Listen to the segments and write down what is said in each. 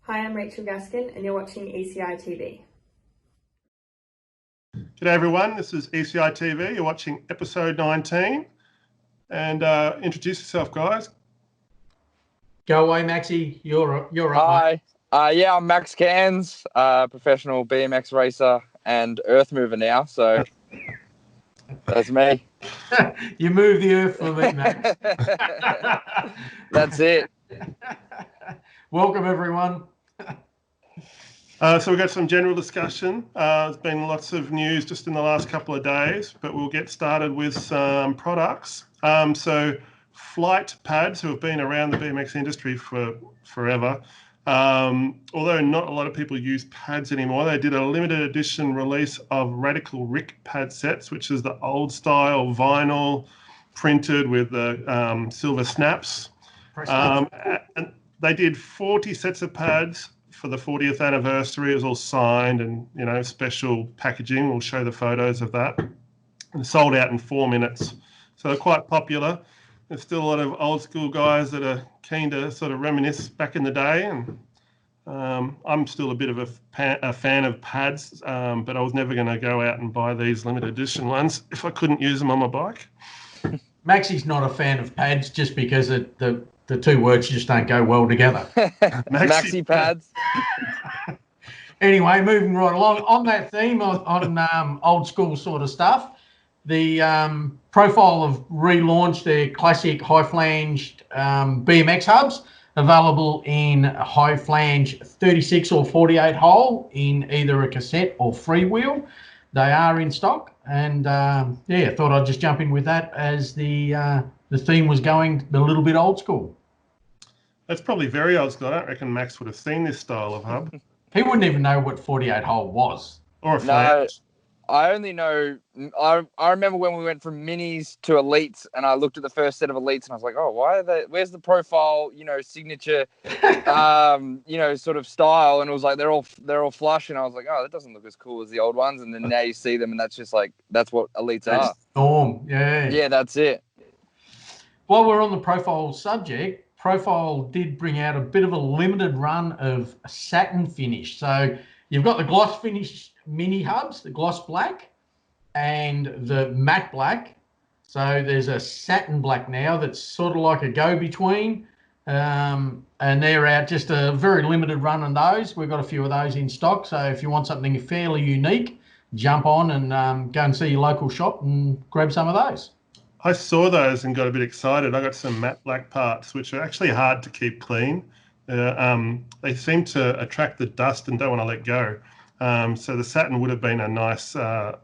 Hi, I'm Rachel Gaskin, and you're watching ECITV. G'day everyone, this is ECITV. You're watching episode 19. And introduce yourself, guys. Go away, Maxie. You're up. Hi. Yeah, I'm Max Cairns, professional BMX racer and earth mover now. So that's me. You move the earth for me, Max. That's it. Welcome, everyone. So we've got some general discussion. There's been lots of news just in the last couple of days, but we'll get started with some products. So Flite pads, who have been around the BMX industry for forever, although not a lot of people use pads anymore, they did a limited edition release of Radical Rick pad sets, which is the old style vinyl printed with the silver snaps. And they did 40 sets of pads for the 40th anniversary. It was all signed and, you know, special packaging. We'll show the photos of that. And sold out in 4 minutes. So they're quite popular. There's still a lot of old school guys that are keen to sort of reminisce back in the day. And I'm still a bit of a fan of pads, but I was never going to go out and buy these limited edition ones if I couldn't use them on my bike. Maxie's not a fan of pads just because the two words just don't go well together. Maxi pads. Anyway, moving right along on that theme on old school sort of stuff, the Profile have relaunched their Classic High Flange BMX hubs, available in high flange 36 or 48 hole in either a cassette or freewheel. They are in stock, and yeah, thought I'd just jump in with that as the theme was going a little bit old school. That's probably very old school. I don't reckon Max would have seen this style of hub. He wouldn't even know what 48 hole was. Or a flange. I only know, I remember when we went from minis to elites, and I looked at the first set of elites and I was like, oh, where's the profile, signature, sort of style? And it was like, they're all flush. And I was like, oh, that doesn't look as cool as the old ones. And then now you see them and that's just like, that's what elites are. Norm, yeah. Yeah, that's it. While we're on the profile subject, Profile did bring out a bit of a limited run of satin finish. So you've got the gloss finish mini hubs, the gloss black and the matte black. So there's a satin black now that's sort of like a go-between. And they're out, just a very limited run on those. We've got a few of those in stock. So if you want something fairly unique, jump on and go and see your local shop and grab some of those. I saw those and got a bit excited. I got some matte black parts, which are actually hard to keep clean. They seem to attract the dust and don't want to let go. So the satin would have been a nice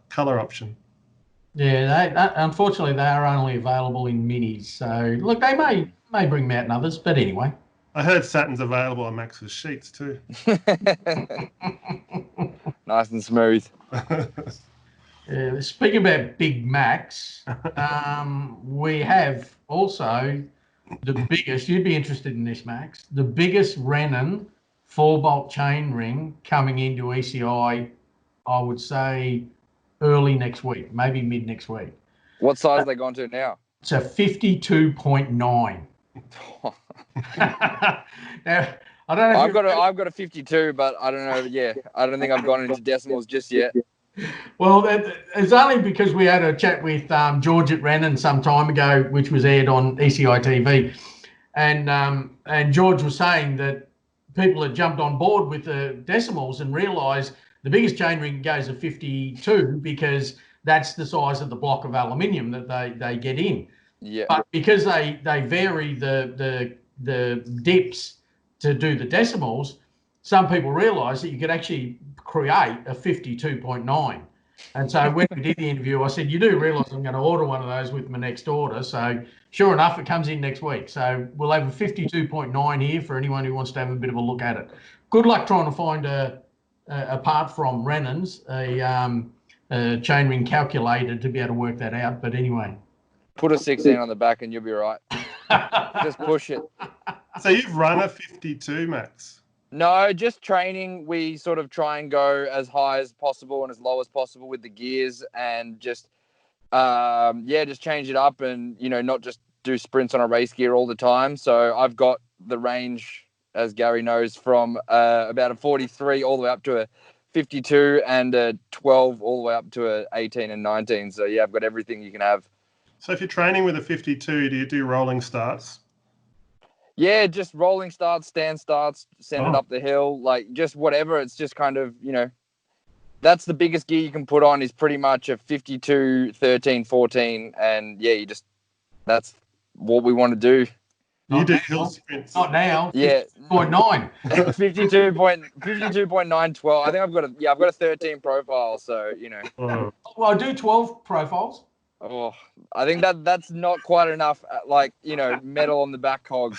colour option. Yeah, unfortunately, they are only available in minis. So, look, they may bring them out in others, but anyway. I heard satin's available on Max's sheets too. Nice and smooth. Speaking about Big Max, we have also the biggest, you'd be interested in this, Max, the biggest Rennen 4-bolt chain ring coming into ECI, I would say early next week, maybe mid next week. What size have they gone to now? It's a 52.9. Now, I don't know. I've got a 52, but I don't know. Yeah, I don't think I've gone into decimals just yet. Well, it's only because we had a chat with George at Rennen some time ago, which was aired on ECITV, and George was saying that people had jumped on board with the decimals and realised the biggest chainring goes to 52 because that's the size of the block of aluminium that they get in. Yeah. But because they vary the dips to do the decimals, some people realised that you could actually create a 52.9. And so when we did the interview, I said, you do realise I'm going to order one of those with my next order. So sure enough, it comes in next week. So we'll have a 52.9 here for anyone who wants to have a bit of a look at it. Good luck trying to find apart from Rennen's, a chainring calculator to be able to work that out. But anyway. Put a 16 on the back and you'll be right. Just push it. So you've run a 52, Max? No, just training. We sort of try and go as high as possible and as low as possible with the gears and just change it up and, not just do sprints on a race gear all the time. So I've got the range as Gary knows, from about a 43 all the way up to a 52 and a 12 all the way up to a 18 and 19. So yeah, I've got everything you can have. So if you're training with a 52, do you do rolling starts? Yeah, just rolling starts, stand starts, send it up the hill, like just whatever. It's just kind of, that's the biggest gear you can put on is pretty much a 52, 13, 14. And yeah, that's what we want to do. You do hill sprints. Not now. Yeah. 0.9. 52.912. I think I've got a 13 profile. So, Oh. Well, I do 12 profiles. Oh, I think that's not quite enough, metal on the back cog.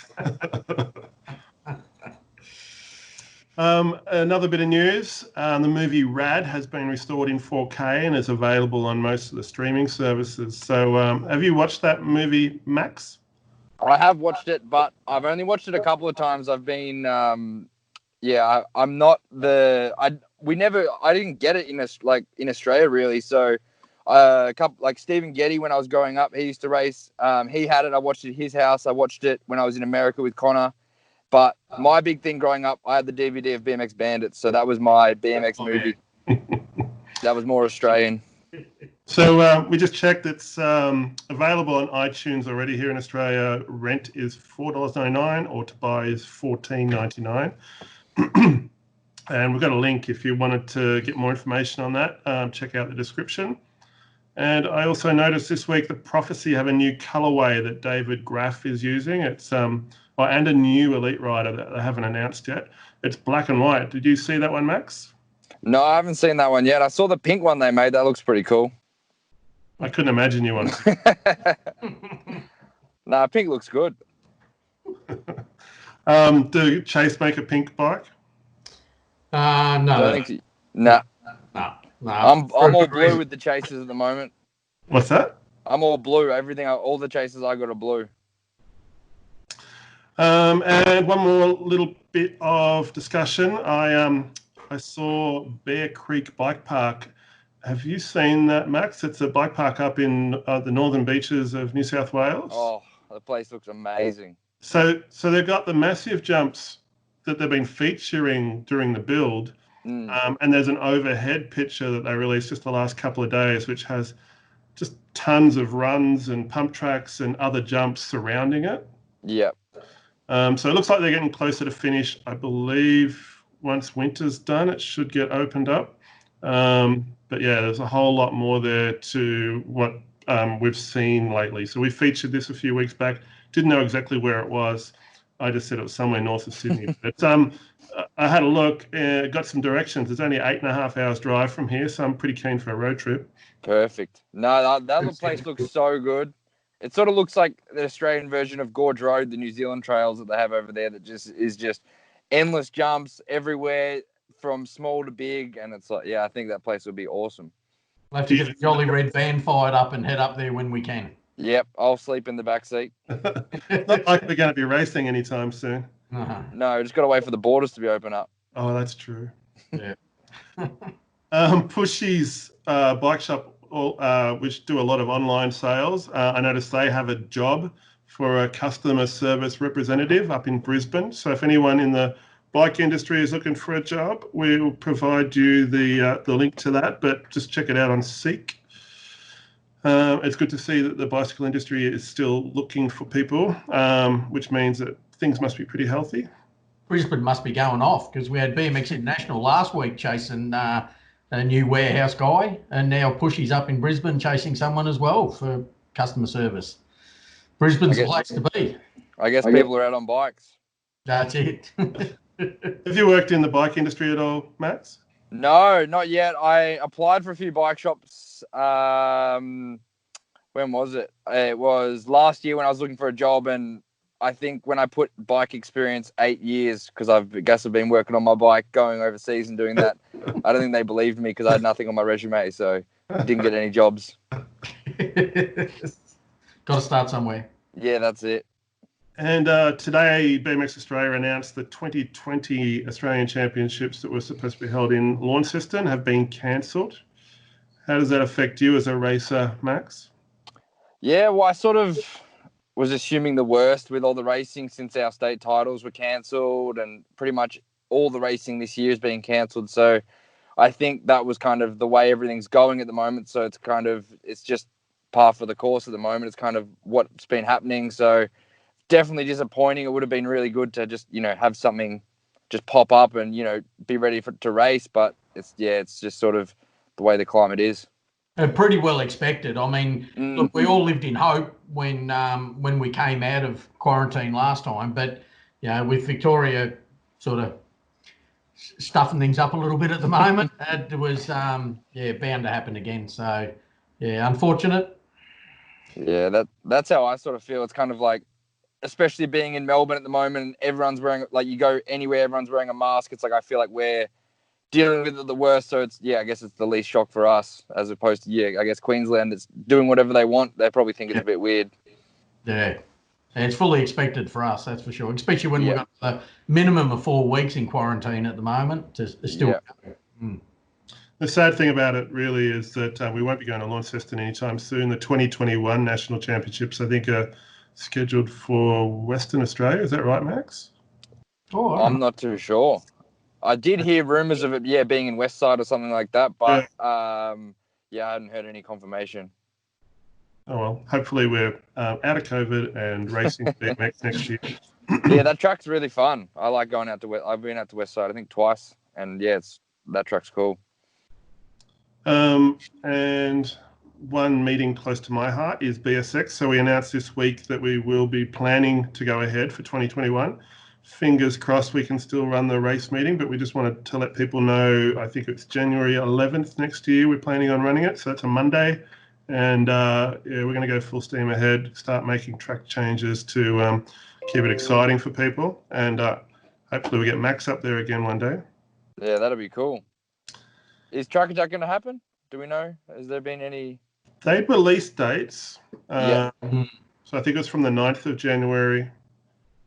Another bit of news, the movie RAD has been restored in 4K and is available on most of the streaming services. So have you watched that movie, Max? I have watched it, but I've only watched it a couple of times. I've been, I'm not I didn't get it in Australia really. So a couple like Stephen Getty when I was growing up, he used to race. He had it. I watched it at his house. I watched it when I was in America with Connor. But my big thing growing up, I had the DVD of BMX Bandits, so that was my BMX movie. That was more Australian. So we just checked. It's available on iTunes already here in Australia. Rent is $4.99 or to buy is $14.99. And we've got a link if you wanted to get more information on that. Check out the description. And I also noticed this week that Prophecy have a new colorway that David Graf is using. It's and a new Elite Rider that they haven't announced yet. It's black and white. Did you see that one, Max? No, I haven't seen that one yet. I saw the pink one they made. That looks pretty cool. I couldn't imagine you wanted. Nah, pink looks good. Do Chase make a pink bike? No. No. No. I'm all blue with the chases at the moment. What's that? I'm all blue. All the chases I got are blue. And one more little bit of discussion. I saw Bear Creek Bike Park. Have you seen that, Max? It's a bike park up in the northern beaches of New South Wales. Oh, the place looks amazing. So they've got the massive jumps that they've been featuring during the build. And there's an overhead picture that they released just the last couple of days, which has just tons of runs and pump tracks and other jumps surrounding it. Yep. So it looks like they're getting closer to finish. I believe once winter's done, it should get opened up. But yeah, there's a whole lot more there to what we've seen lately. So we featured this a few weeks back. Didn't know exactly where it was. I just said it was somewhere north of Sydney. But I had a look and got some directions. It's only 8.5 hours drive from here, so I'm pretty keen for a road trip. Perfect. No, that little place looks so good. It sort of looks like the Australian version of Gorge Road, the New Zealand trails that they have over there that is just endless jumps everywhere from small to big. And it's like, yeah, I think that place would be awesome. We'll have to get the Jolly Red van fired up and head up there when we can. Yep, I'll sleep in the back seat. Not like we're going to be racing anytime soon. No, just got to wait for the borders to be open up. Oh, that's true. Yeah. Pushy's bike shop, which do a lot of online sales. I noticed they have a job for a customer service representative up in Brisbane. So if anyone in the bike industry is looking for a job, we'll provide you the link to that, but just check it out on Seek. It's good to see that the bicycle industry is still looking for people, which means that things must be pretty healthy. Brisbane must be going off because we had BMX International last week chasing a new warehouse guy, and now Pushy's up in Brisbane chasing someone as well for customer service. Brisbane's the place to be. I guess people are out on bikes. That's it. Have you worked in the bike industry at all, Max? No, not yet. I applied for a few bike shops. When was it? It was last year when I was looking for a job, and I think when I put bike experience 8 years, because I guess I've been working on my bike, going overseas and doing that. I don't think they believed me because I had nothing on my resume, so I didn't get any jobs. Got to start somewhere. Yeah, that's it. And today, BMX Australia announced the 2020 Australian Championships that were supposed to be held in Launceston have been cancelled. How does that affect you as a racer, Max? Yeah, well, was assuming the worst with all the racing since our state titles were cancelled, and pretty much all the racing this year is being cancelled. So I think that was kind of the way everything's going at the moment. So it's just par for the course at the moment. It's kind of what's been happening. So definitely disappointing. It would have been really good to just, have something just pop up and, be ready to race. But it's just sort of the way the climate is. Pretty well expected. I mean, look, we all lived in hope when we came out of quarantine last time, but with Victoria sort of stuffing things up a little bit at the moment, it was bound to happen again. So unfortunate. Yeah, that's how I sort of feel. It's kind of like, especially being in Melbourne at the moment, and everyone's wearing, like, you go anywhere, everyone's wearing a mask. It's like I feel like we're dealing with it the worst. So it's I guess it's the least shock for us, as opposed to I guess Queensland is doing whatever they want. They probably think it's a bit weird. Yeah, and it's fully expected for us, that's for sure. Especially when we've got the minimum of 4 weeks in quarantine at the moment. The sad thing about it really is that we won't be going to Launceston anytime soon. The 2021 National Championships, I think, are scheduled for Western Australia. Is that right, Max? Oh, I'm not too sure. I did hear rumours of it, being in Westside or something like that, but I hadn't heard any confirmation. Oh, well, hopefully we're out of COVID and racing BMX next year. Yeah, that track's really fun. I like going out to I've been out to Westside, I think, twice, and that track's cool. And one meeting close to my heart is BSX. So we announced this week that we will be planning to go ahead for 2021. Fingers crossed we can still run the race meeting, but we just wanted to let people know, I think it's January 11th next year we're planning on running it. So it's a Monday. And we're going to go full steam ahead, start making track changes to keep it exciting for people. And hopefully we get Max up there again one day. Yeah, that'll be cool. Is Track Attack going to happen? Do we know? Has there been any? They released dates. So I think it's from the 9th of January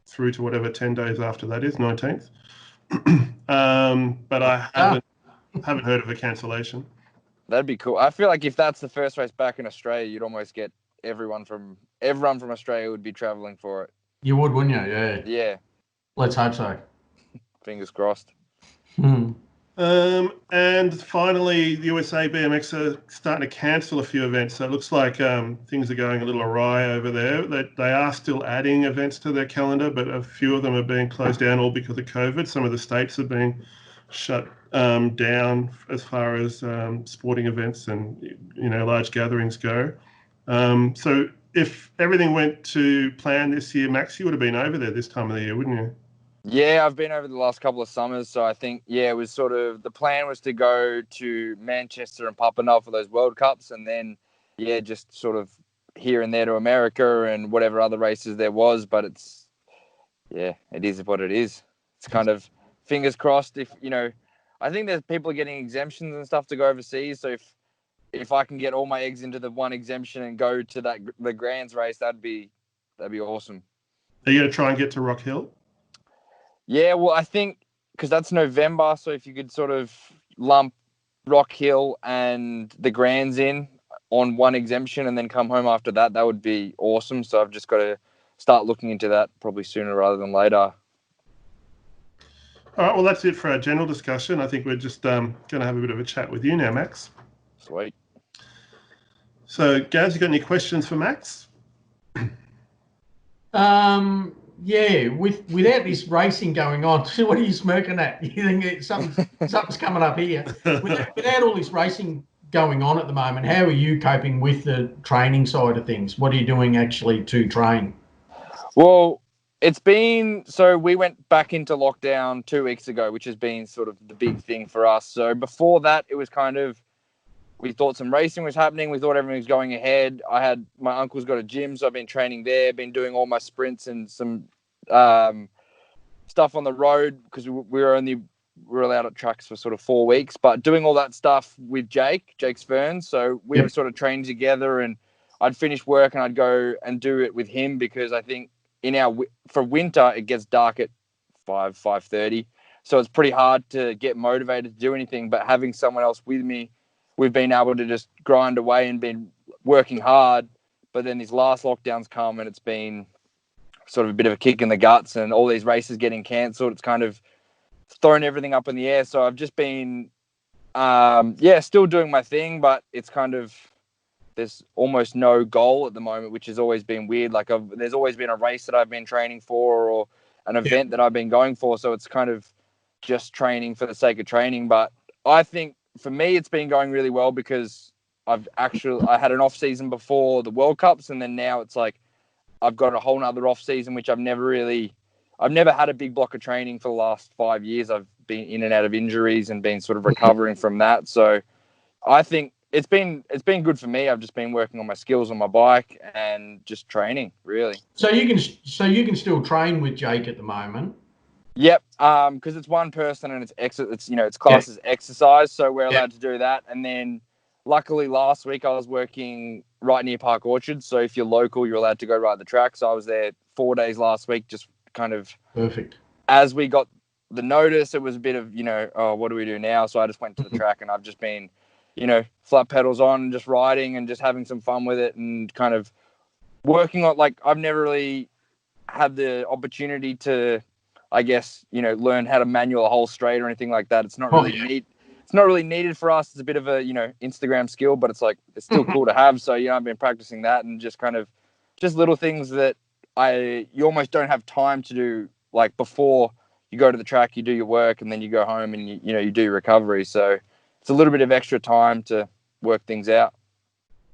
through to whatever 10 days after that is, 19th. But I haven't heard of a cancellation. That'd be cool. I feel like if that's the first race back in Australia, you'd almost get everyone from Australia would be traveling for it. You would, wouldn't you? Yeah. Yeah. Let's hope so. Fingers crossed. And finally, the USA BMX are starting to cancel a few events. So it looks like things are going a little awry over there. They are still adding events to their calendar, but a few of them are being closed down, all because of COVID. Some of the states are being shut down as far as sporting events and large gatherings go. So if everything went to plan this year, Max, you would have been over there this time of the year, wouldn't you? Yeah, I've been over the last couple of summers, so I think it was sort of the plan was to go to Manchester and Papua for those World Cups, and then just sort of here and there to America and whatever other races there was. But it's it is what it is. It's kind of fingers crossed. If I think there's people getting exemptions and stuff to go overseas. So if I can get all my eggs into the one exemption and go to the Grands race, that'd be awesome. Are you going to try and get to Rock Hill? Yeah, well, I think because that's November, so if you could sort of lump Rock Hill and the Grands in on one exemption and then come home after that, that would be awesome. So I've just got to start looking into that probably sooner rather than later. All right, well, that's it for our general discussion. I think we're just going to have a bit of a chat with you now, Max. Sweet. So, Gaz, you got any questions for Max? Without this racing going on, what are you smirking at? You think something's coming up here? Without all this racing going on at the moment, how are you coping with the training side of things? What are you doing actually to train? Well, it's been, so we went back into lockdown 2 weeks ago, which has been sort of the big thing for us. So before that, it was kind of, we thought some racing was happening. We thought everything was going ahead. My uncle's got a gym, so I've been training there, been doing all my sprints and some stuff on the road because we were allowed at tracks for sort of 4 weeks, but doing all that stuff with Jake's Ferns. So we were sort of training together, and I'd finish work and I'd go and do it with him because I think for winter, it gets dark at 5:30. So it's pretty hard to get motivated to do anything, but having someone else with me, we've been able to just grind away and been working hard, But then these last lockdowns come and it's been sort of a bit of a kick in the guts, and all these races getting cancelled. It's kind of thrown everything up in the air. So I've just been, still doing my thing, but it's kind of, there's almost no goal at the moment, which has always been weird. Like there's always been a race that I've been training for or an event that I've been going for. So it's kind of just training for the sake of training. But I think for me, it's been going really well because I had an off season before the World Cups, and then now it's like I've got a whole nother off season, which I've never had a big block of training for the last 5 years. I've been in and out of injuries and been sort of recovering from that. So I think it's been good for me. I've just been working on my skills on my bike and just training, really. So you can still train with Jake at the moment. Yep. Because it's one person and it's classed as exercise, so we're allowed to do that. And then luckily last week I was working right near Park Orchard. So if you're local, you're allowed to go ride the track. So I was there 4 days last week, just kind of perfect. As we got the notice, it was a bit of, what do we do now? So I just went to the track and I've just been, flat pedals on, just riding and just having some fun with it and kind of working on, like, I've never really had the opportunity to, I guess, learn how to manual a whole straight or anything like that. It's not really neat. It's not really needed for us. It's a bit of a, Instagram skill, but it's like, it's still cool to have. So, I've been practicing that and just kind of just little things that you almost don't have time to do. Like before you go to the track, you do your work and then you go home and you do your recovery. So it's a little bit of extra time to work things out.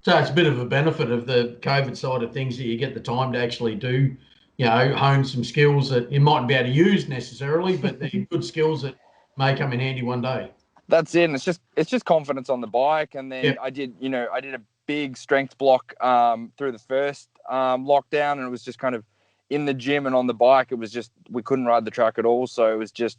So it's a bit of a benefit of the COVID side of things that you get the time to actually do, hone some skills that you mightn't be able to use necessarily, but they're good skills that may come in handy one day. That's it. And it's just confidence on the bike. And then I did a big strength block through the first lockdown, and it was just kind of in the gym and on the bike. It was just, we couldn't ride the track at all. So it was just,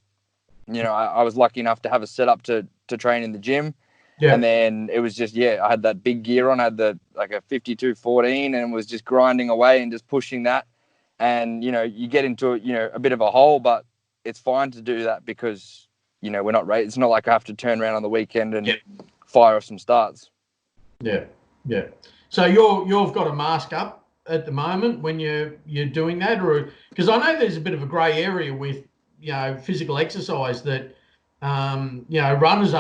I was lucky enough to have a setup to train in the gym. Yeah. And then it was just, I had that big gear on. I had a 5214 and was just grinding away and just pushing that. And, you get into, a bit of a hole, but it's fine to do that because, we're not ready. It's not like I have to turn around on the weekend and fire off some starts. Yeah. Yeah. So you've got a mask up at the moment when you're doing that, or because I know there's a bit of a grey area with physical exercise that runners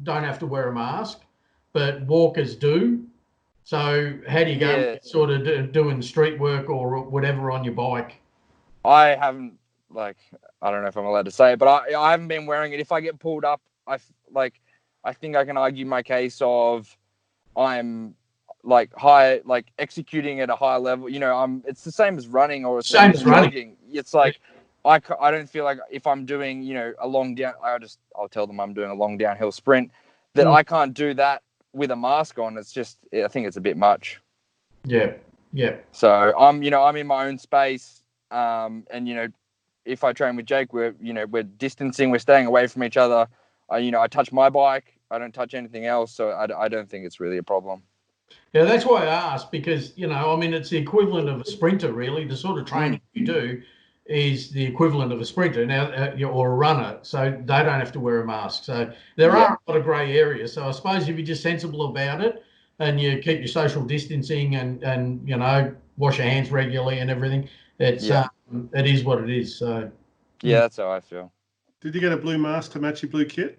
don't have to wear a mask, but walkers do. So how do you go sort of doing street work or whatever on your bike? I haven't, I don't know if I'm allowed to say it, but I haven't been wearing it. If I get pulled up, I think I can argue my case of I'm executing at a high level. It's the same as running or same as jogging. It's like I don't feel like if I'm doing a long down, I'll tell them I'm doing a long downhill sprint that I can't do that with a mask on. It's just, I think it's a bit much. Yeah. So I'm in my own space, and if I train with Jake, we're distancing, we're staying away from each other. I touch my bike, I don't touch anything else, so I don't think it's really a problem. Yeah, that's why I asked, because it's the equivalent of a sprinter, really. The sort of training you do is the equivalent of a sprinter now, or a runner, so they don't have to wear a mask. So there are a lot of grey areas. So I suppose if you're just sensible about it and you keep your social distancing and wash your hands regularly and everything, it is what it is. So that's how I feel. Did you get a blue mask to match your blue kit?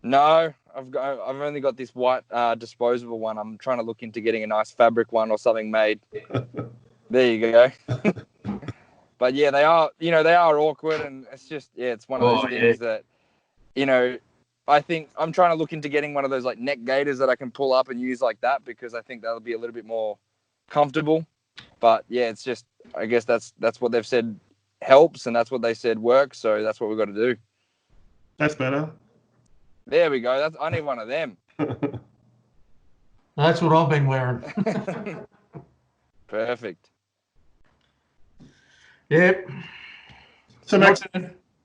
No, I've only got this white disposable one. I'm trying to look into getting a nice fabric one or something made. There you go. But they are awkward, and it's just it's one of those things that I think I'm trying to look into getting one of those like neck gaiters that I can pull up and use like that, because I think that'll be a little bit more comfortable. But it's just, I guess that's what they've said helps, and that's what they said works, so that's what we've got to do. That's better. There we go. I need one of them. That's what I've been wearing. Perfect. Yep. So Max,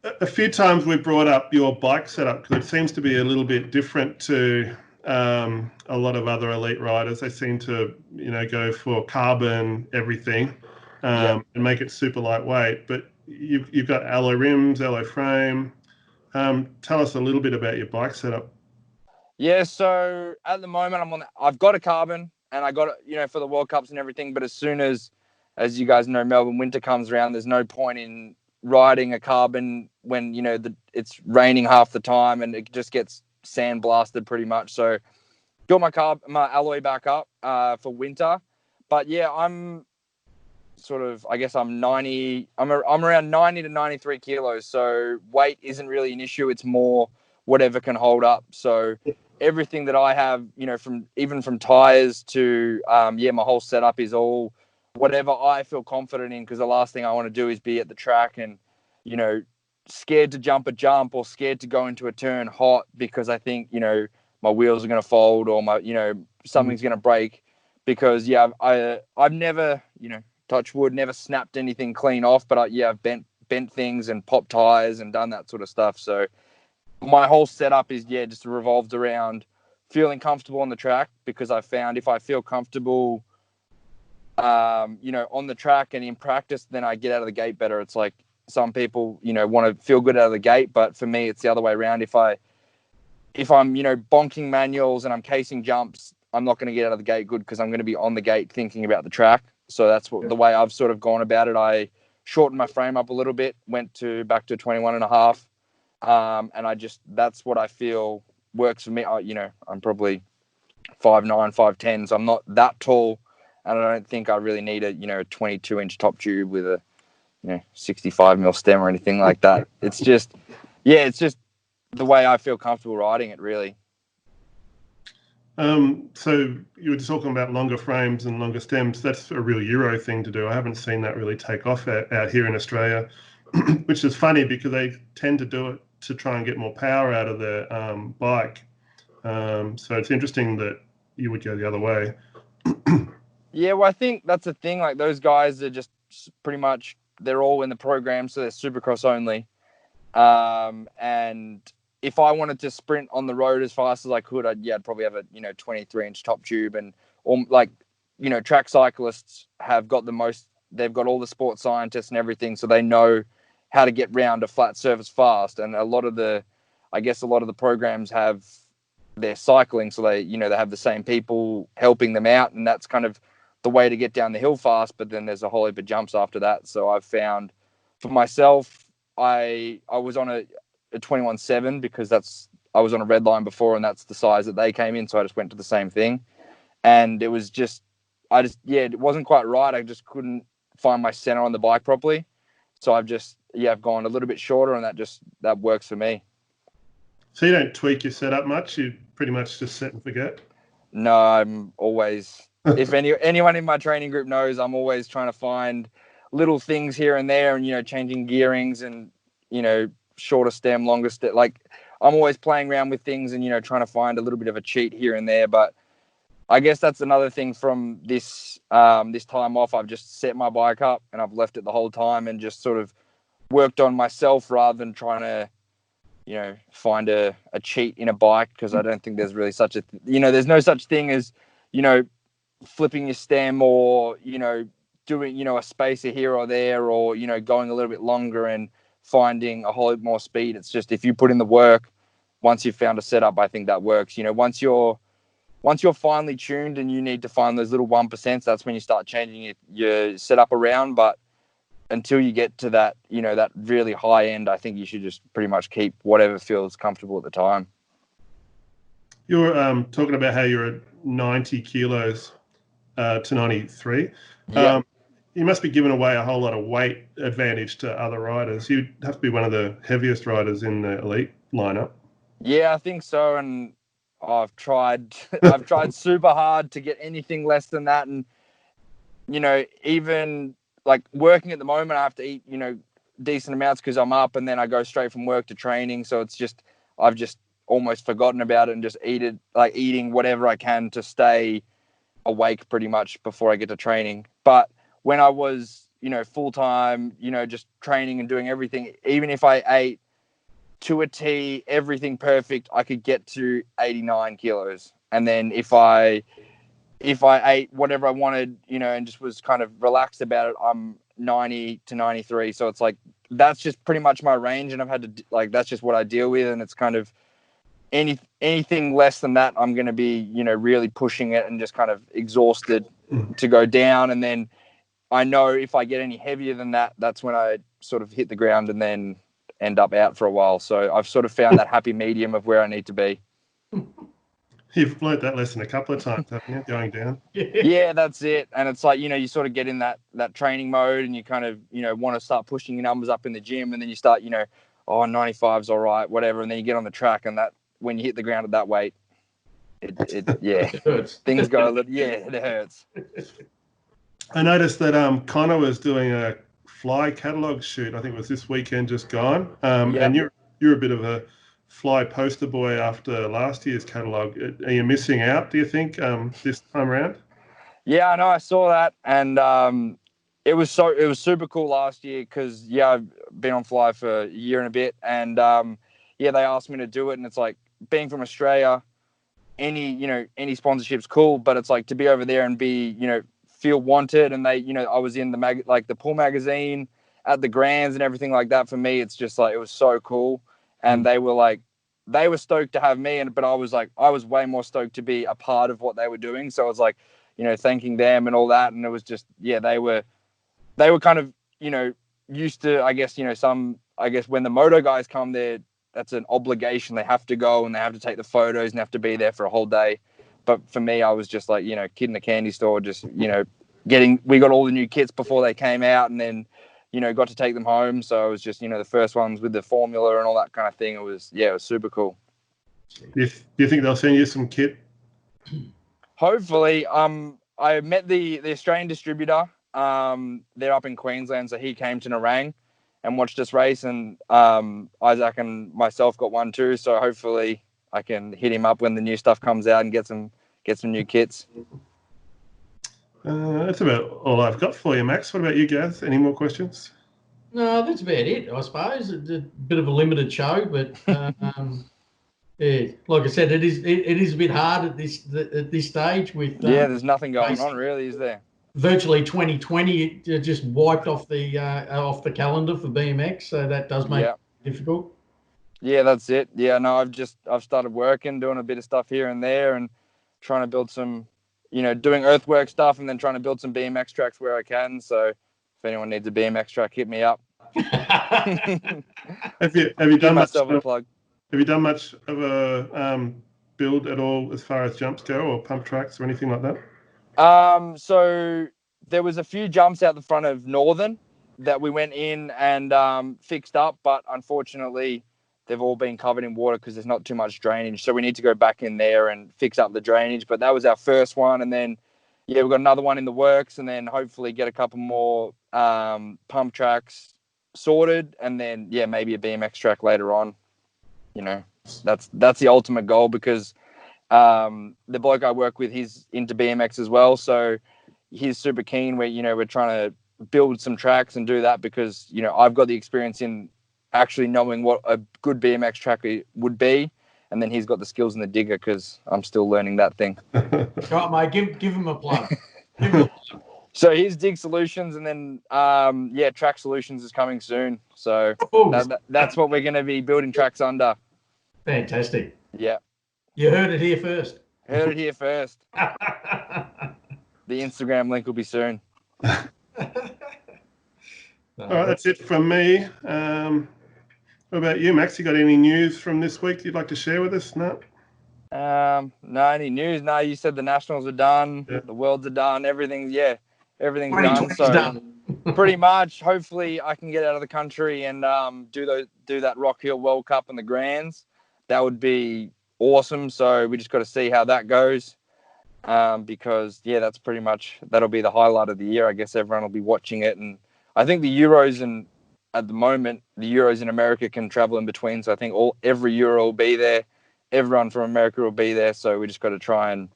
a few times we've brought up your bike setup because it seems to be a little bit different to a lot of other elite riders. They seem to, go for carbon everything and make it super lightweight. But you've got alloy rims, alloy frame. Tell us a little bit about your bike setup. Yeah, so at the moment I've got a carbon. and I got it, for the World Cups and everything. But as soon as you guys know, Melbourne winter comes around, there's no point in riding a carbon when, it's raining half the time and it just gets sandblasted pretty much. So got my alloy back up for winter. But yeah, I'm around 90 to 93 kilos. So weight isn't really an issue. It's more whatever can hold up. So everything that I have, from tires to, my whole setup is all whatever I feel confident in. Because the last thing I want to do is be at the track and, scared to jump a jump or scared to go into a turn hot because I think, my wheels are going to fold or my, something's going to break. Because I've never, touch wood, never snapped anything clean off, but I've bent things and popped tires and done that sort of stuff. So my whole setup is just revolved around feeling comfortable on the track, because I found if I feel comfortable, on the track and in practice, then I get out of the gate better. It's like some people, want to feel good out of the gate, but for me, it's the other way around. If I'm, bonking manuals and I'm casing jumps, I'm not going to get out of the gate good because I'm going to be on the gate thinking about the track. So that's the way I've sort of gone about it. I shortened my frame up a little bit, went back to 21 and a half. And that's what I feel works for me. I'm probably 5'9", 5'10", so I'm not that tall. And I don't think I really need a 22-inch top tube with a 65 mil stem or anything like that. It's just the way I feel comfortable riding it, really. So you were talking about longer frames and longer stems. That's a real Euro thing to do. I haven't seen that really take off out here in Australia, which is funny because they tend to do it to try and get more power out of their bike. So it's interesting that you would go the other way. Yeah, well, I think that's the thing. Like, those guys are just pretty much, they're all in the program, so they're Supercross only. And if I wanted to sprint on the road as fast as I could, I'd probably have a 23-inch top tube. And track cyclists have got they've got all the sports scientists and everything, so they know how to get round a flat surface fast. And a lot of the programs have their cycling, so they have the same people helping them out, and that's kind of the way to get down the hill fast. But then there's a whole heap of jumps after that. So I've found for myself, I was on a 21.7 because I was on a red line before, and that's the size that they came in. So I just went to the same thing, and it was it wasn't quite right. I just couldn't find my center on the bike properly. So I've gone a little bit shorter, and that works for me. So you don't tweak your setup much. You pretty much just set and forget. No, I'm always, if anyone in my training group knows, I'm always trying to find little things here and there, and, changing gearings and, shorter stem, longer stem. Like, I'm always playing around with things and, trying to find a little bit of a cheat here and there. But I guess that's another thing from this time off. I've just set my bike up and I've left it the whole time and just sort of worked on myself rather than trying to, find a cheat in a bike, because I don't think there's really there's no such thing as, flipping your stem or, doing, a spacer here or there, or, going a little bit longer and finding a whole lot more speed. It's just, if you put in the work, once you've found a setup, I think that works. Once you're finely tuned and you need to find those little 1%, that's when you start changing your setup around. But until you get to that, that really high end, I think you should just pretty much keep whatever feels comfortable at the time. You're talking about how you're at 90 kilos to 93. Yeah. You must be giving away a whole lot of weight advantage to other riders. You'd have to be one of the heaviest riders in the elite lineup. Yeah, I think so. And I've tried super hard to get anything less than that. And, even like working at the moment, I have to eat, decent amounts because I'm up, and then I go straight from work to training. So it's just, I've just almost forgotten about it and just eating whatever I can to stay awake pretty much before I get to training. But when I was, full time, just training and doing everything, even if I ate to a T, everything perfect, I could get to 89 kilos. And then if I ate whatever I wanted, and just was kind of relaxed about it, I'm 90 to 93. So it's like, that's just pretty much my range. And I've had to, that's just what I deal with. And it's kind of, anything less than that, I'm going to be, you know, really pushing it and just kind of exhausted to go down. And then I know if I get any heavier than that, that's when I sort of hit the ground and then end up out for a while. So I've sort of found that happy medium of where I need to be. You've learnt that lesson a couple of times, haven't you, going down? Yeah, that's it. And it's like, you know, you sort of get in that training mode and you kind of, you know, want to start pushing your numbers up in the gym, and then you start, you know, 95's all right, whatever. And then you get on the track, and that when you hit the ground at that weight, it hurts. Things go a little, it hurts. I noticed that Connor was doing a fly catalogue shoot. I think it was this weekend just gone. And you're a bit of a fly poster boy after last year's catalogue. Are you missing out, do you think, this time around? Yeah, I know. I saw that, and it was super cool last year because I've been on fly for a year and a bit, and they asked me to do it, and it's like, being from Australia, any sponsorship's cool, but it's like to be over there and be, you know, feel wanted, and they, you know, I was in the Pull magazine at the Grands and everything like that. For me, it's just like, it was so cool, and they were stoked to have me, but I was way more stoked to be a part of what they were doing. So I was like, you know, thanking them and all that, and it was just, they were kind of, you know, used to, I guess, you know, when the moto guys come there, that's an obligation. They have to go and they have to take the photos and have to be there for a whole day. But for me, I was just like, you know, kid in a candy store, just, you know, we got all the new kits before they came out, and then, you know, got to take them home. So it was just, you know, the first ones with the formula and all that kind of thing. It was super cool. Do you think they'll send you some kit? Hopefully. I met the Australian distributor. They're up in Queensland, so he came to Nerang and watched us race, and Isaac and myself got one too. So hopefully I can hit him up when the new stuff comes out and get some new kits. That's about all I've got for you, Max. What about you, Gav? Any more questions? No, that's about it, I suppose. It's a bit of a limited show, but like I said, it is a bit hard at this stage with there's nothing going on really, is there? Virtually 2020 it just wiped off the calendar for BMX, so that does make it difficult. Yeah, that's it. Yeah, no, I've started working, doing a bit of stuff here and there, and trying to build some, you know, doing earthwork stuff, and then trying to build some BMX tracks where I can. So if anyone needs a BMX track, hit me up. Have you done myself a plug? Have you done much of a build at all as far as jumps go, or pump tracks or anything like that? So there was a few jumps out the front of Northern that we went in and fixed up, but unfortunately they've all been covered in water because there's not too much drainage. So we need to go back in there and fix up the drainage. But that was our first one, and then we've got another one in the works, and then hopefully get a couple more pump tracks sorted, and then maybe a BMX track later on. You know, that's the ultimate goal, because the bloke I work with, he's into BMX as well, so he's super keen. We're trying to build some tracks and do that, because, you know, I've got the experience in actually knowing what a good BMX track would be, and then he's got the skills in the digger, because I'm still learning that thing. Right, mate, give him a plug. So here's Dig Solutions, and then Track Solutions is coming soon. So that's what we're going to be building tracks under. Fantastic. Yeah. You heard it here first. Heard it here first. The Instagram link will be soon. All right, that's it from me. What about you, Max? You got any news from this week you'd like to share with us? No? No, any news? No, you said the Nationals are done. Yeah. The Worlds are done. Everything's done. So done. Pretty much, hopefully I can get out of the country and do that Rock Hill World Cup and the Grands. That would be awesome. So we just got to see how that goes. Because that's pretty much, that'll be the highlight of the year. I guess everyone will be watching it, and I think the Euros, at the moment the Euros in America can travel in between. So I think every Euro will be there. Everyone from America will be there. So we just got to try and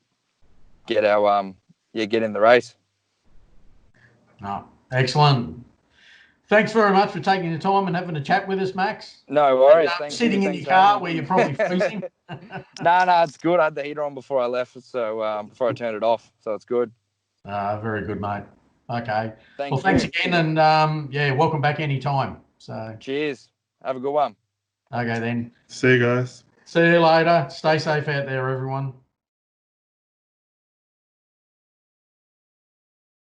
get our get in the race. Oh, excellent. Thanks very much for taking the time and having a chat with us, Max. No worries. Sitting in your car where you're probably freezing. No, it's good. I had the heater on before I left, so before I turned it off, so it's good. Very good, mate. Okay. Thanks again, and welcome back anytime. So cheers. Have a good one. Okay then. See you guys. See you later. Stay safe out there, everyone.